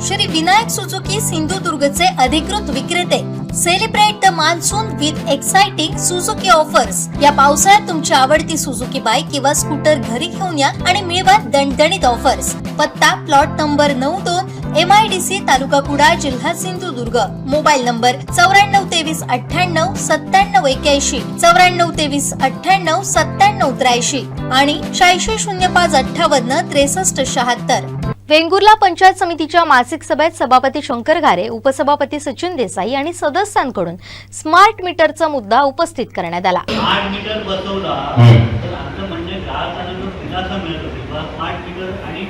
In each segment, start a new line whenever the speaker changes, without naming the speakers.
Shri Vinayak Suzuki सिंधुदुर्गचे अधिकृत विक्रेते. Celebrate the monsoon with exciting Suzuki offers. या पावसाळ्यात तुमची आवडती सुझुकी बाईक किंवा स्कूटर घरी घेऊन या आणि मिळवा दणदणीत ऑफर्स. पत्ता प्लॉट नंबर 92 MIDC तालुका कुडाळ जिल्हा सिंधुदुर्ग. मोबाईल नंबर 9423 98 97 81 9423 98 97 83 आणि 8605 58 63 76. वेंगुर्ला पंचायत समितीच्या मासिक सभेत सभापती शंकर घारे, उपसभापती सचिन देसाई आणि सदस्यांकडून स्मार्ट मीटरचा मुद्दा उपस्थित करण्यात आला.
स्मार्ट मीटर बसवला तर आमचं म्हणणे ग्राहकांना जो बिलाचा मिळत होते किंवा स्मार्ट मीटर आणि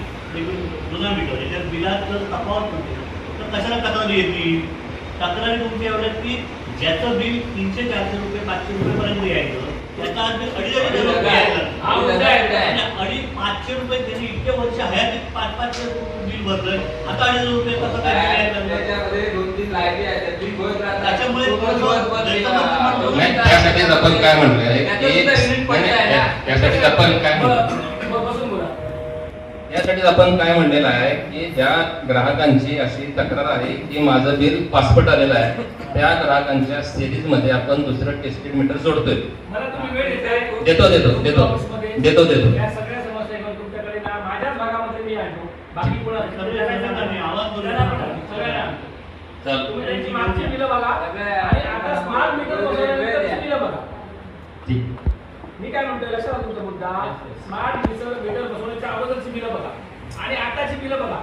जुना मीटर याच्यात बिलात जर तफावत होते तर कशाला तक्रारी येतील? तक्रारी तुमची एवढ्यात की ज्याचं बिल 300-400 रुपये 500 रुपयेपर्यंत यायचं त्याचा आज 250 रुपये यायचं आणि 500 रुपये त्यांनी इतके वर्ष हयातीत 500 बिल भरलंय. आता 250 रुपये कसं काय यायचं? त्याच्यामुळे
त्यासाठी आपण काय म्हटलंय त्यासाठी आपण काय यासाठी आपण काय म्हणलेलं आहे की ज्या ग्राहकांची अशी तक्रार आहे की माझं बिल पासपोर्ट आलेलं आहे त्या ग्राहकांच्या सिरीज मध्ये आपण दुसरं टेस्टेड मीटर जोडतोय. देतो देतो देतो देतो देतो
मी काय म्हणतोय लक्षात तुमचा मुद्दा. स्मार्ट मीटर बसवण्याच्या अगोदरची बिलं बघा आणि आताची बिलं बघा,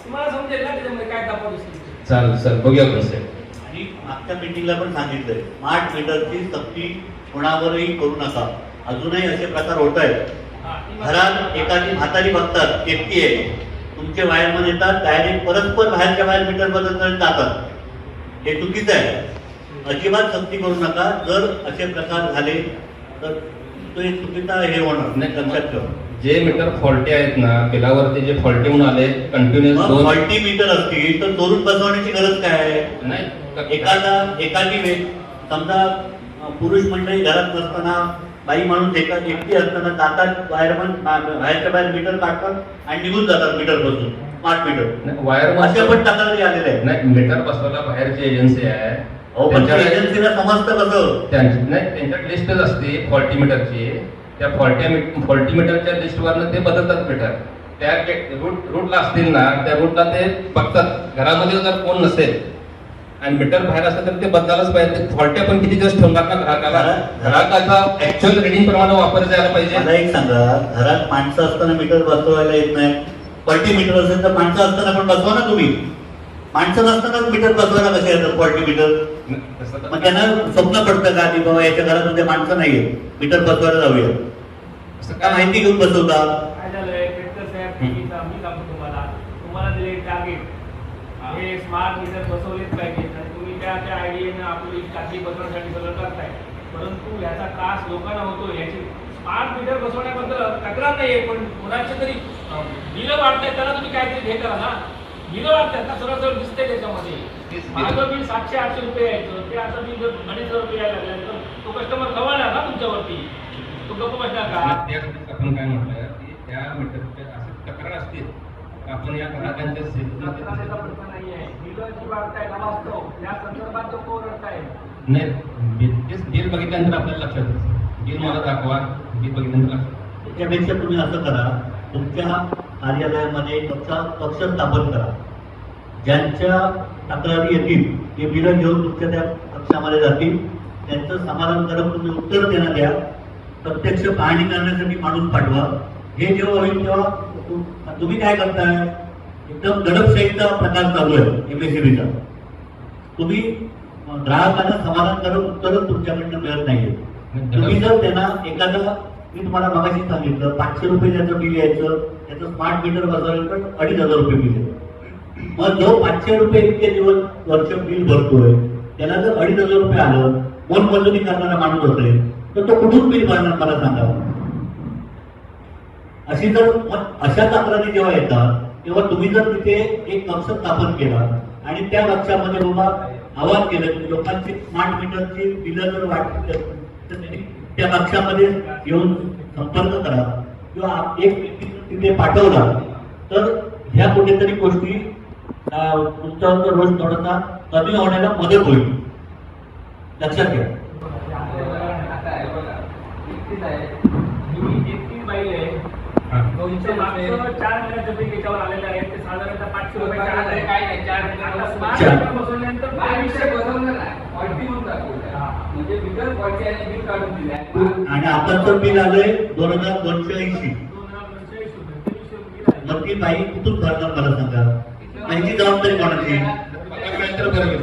तुम्हाला समजेल ना त्याच्यामध्ये काय तफावत असते.
चालेल सर, बघूया कसं.
आणि मागच्या मीटिंगला पण सांगितलंय स्मार्ट मीटरची सक्ती कोणावरही करू नका. अजूनही असे प्रकार होत आहेत. घरात एखादी म्हातारी बघतात एकटी आहे, तुमचे वायरमन येतात डायरेक्ट परस्पर बाहेरच्या बाहेर मीटर बदलत जातात. हे चुकीचं आहे. अजिबात सक्ती करू नका. जर असे प्रकार झाले तर तो एक चुकीचा हे होणार नाही. लक्षात ठेवा,
जे मीटर फॉल्टी आहेत ना, बिलावरती जे फॉल्टी म्हणून आले कंटिन्युअस
फॉल्टी मीटर असतील तर चोरून बसवण्याची गरज काय आहे?
नाही.
एखादी वेळ समजा पुरुष मंडळी घरात नसताना बाई माणूस एकटी असताना जातात वायरमन बाहेरच्या बाहेर मीटर काढतात आणि निघून जातात मीटर बसून. स्मार्ट मीटर
वायरमन
अशा पण तक्रारी आलेल्या आहेत.
नाही, मीटर बसवायला बाहेरची एजन्सी आहे.
एजन्सीला समजतं कसं?
त्यांच्यात लिस्टच असते फॉल्टी मीटरची. त्या फॉल्टी मीटरच्या लिस्टवरनं ते बदलतात मीटर. त्या रूटला असतील ना, त्या रूटला ते बघतात. घरामध्ये जर कोण नसेल आणि मीटर बाहेर असेल तर ते बदलायलाच पाहिजे. फॉल्टी आपण किती दिवस ठेवणार ना ग्राहकाचा ऍक्च्युअल रिडिंग प्रमाणे वापर जायला पाहिजे.
मला एक सांगा, घरात माणसं असताना मीटर बसवायला येत नाही. फॉल्टी मीटर असेल तर माणसं असताना पण बसवा ना तुम्ही. माणसं नसताना मीटर बसवायला कसे येतात फॉल्टी मीटर? मग त्यांना स्वप्न पडतं का की बाबा याच्या घरात म्हणजे माणसं नाहीये, मीटर बसवायला जाऊया, काय माहिती घेऊन बसवता?
काय झालंय पेट्रोल साहेब, मी सांगतो तुम्हाला दिले टार्गेट हे स्मार्ट मीटर बसवलेच पाहिजे आणि तुम्ही त्या आयडियानं आपली टाकी बसवण्यासाठी सगळं करताय. परंतु याचा त्रास लोकांना होतो. याची स्मार्ट मीटर बसवण्याबद्दल तक्रार नाहीये, पण कोणाचे तरी बिलं वाढतायत त्याला तुम्ही काहीतरी हे करा ना. बिलं वाढतात ना, सरळ सरळ दिसते त्याच्यामध्ये. माझं बिल 700-800 रुपये यायचं, ते आता बिल 250 रुपये यायला लागलं तर तो कस्टमर गवाळणार ना तुमच्यावरती. तो गप्प बसणार का?
आपण काय म्हटलं की त्या मीटरच्या असे तक्रार असतील आपण या ग्राहकांच्या
तक्रारीचा प्रश्न नाहीये. बिलं जी वाढताय वास्तव या संदर्भात तो कोरडत आहे.
नाही, बिल बघितल्यानंतर आपल्याला लक्षात येतं. बिल मला दाखवा, बिल बघितल्यानंतर लक्षात.
त्यापेक्षा तुम्ही असं करा, तुमच्या कार्यालयामध्ये कक्ष स्थापन करा. ज्यांच्या तक्रारी येतील ते बिलं घेऊन तुमच्या त्या कक्षामध्ये जातील. त्यांचं समाधानकारक तुम्ही उत्तर देण्यात द्या. प्रत्यक्ष पाहणी करण्यासाठी माणूस पाठवा. हे जेव्हा होईल तेव्हा तुम्ही काय करताय? एकदम दडपशाहीचा प्रकार चालू आहे MSEBचा. तुम्ही ग्राहकांना समाधानकारक उत्तर तुमच्याकडनं मिळत नाहीये. तुम्ही जर त्यांना एखादा, मी तुम्हाला मगाशी सांगितलं 500 रुपये त्याचं बिल यायचं, त्याचं स्मार्ट मीटर बसवलं तर 2,500 रुपये बिल येतं. मग जो 500 रुपये इतके दिवस वर्ष बिल भरतोय त्याला जर 2,500 रुपये आलं, मोलमजुरी करणारा माणूस असेल तर तो कुठून बिल भरणार मला सांगा. अशा तक्रारी जेव्हा येतात तेव्हा तुम्ही जर तिथे एक कक्ष स्थापन केला आणि त्या कक्षामध्ये बाबा आवाज केलं की लोकांची स्मार्ट मीटरची बिलं जर वाढली तर त्या कक्षामध्ये येऊन संपर्क करा किंवा एक तिथे पाठवला तर ह्या कुठेतरी गोष्टी तुमचा रोज थोडासा कमी होण्याला मदत होईल, लक्षात घ्या.
आता आहे बघा, एकटीच आहे.
ही एकटी बाई आहे. तुमचं मागचं 4 महिन्याचं बिल त्याच्यावर आलेलं आहे. ते साधारणतः 500 रुपये
काय
charge आहे.
नाही, 4
आता स्मार्ट
चार.
मीटर बसवल्यानंतर
हा विषय बसवणार नाही. क्वालिटी म्हणून दाखवलं.
हा.
म्हणजे बिगर क्वालिटी आणि बिल काढून दिलं.
आणि आताचं बिल आलंय 2280.
2280 रुपये. 2300 रुपये आहे.
मग ती बाई कुठून भरणार मला सांगा, त्यांची जबाबदारी कोणाची?
पगार मिळाला तर बरं होईल.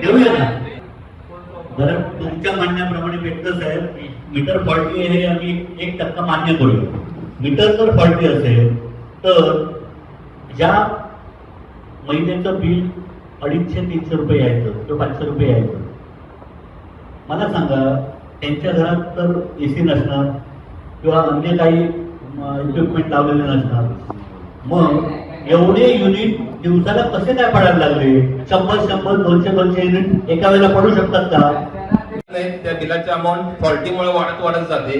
देऊया ना. बरं, तुमच्या म्हणण्याप्रमाणे पेटकर साहेब, मीटर फॉल्टी हे आम्ही 1% मान्य करूया. मीटर जर फॉल्टी असेल तर ज्या महिन्याचं बिल 250-300 रुपये यायचं किंवा 500 रुपये यायचं, मला सांगा त्यांच्या घरात तर AC नसणार किंवा अन्य काही इक्विपमेंट लावलेले नसणार, मग एवढे युनिट दिवसाला कसे काय पडायला लागले? 100-100, 200-200 युनिट एका वेळेला पडू शकतात का?
नाही, त्या बिलाची अमाऊंट फॉल्टीमुळे वाढत जाते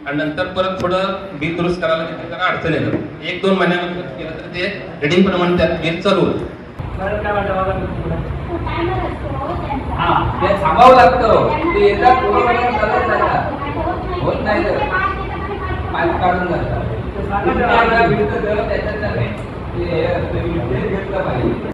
आणि नंतर परत थोडं बिल दुरुस्त करायला तिथे जरा अडचण येतं. 1-2 महिन्यानंतर केलं तर ते रिडिंग प्रमाणे त्यात बिल चालू होतं.
बरं, काय वाटतं मला तुम्हाला?
हा, ते थांबावं लागतं. ते एकदा पूर्ण महिना चालत जातात. होत नाही तर पाईप काढून जातात.
सांगा जरा.
त्याच्यात घेतलं पाहिजे.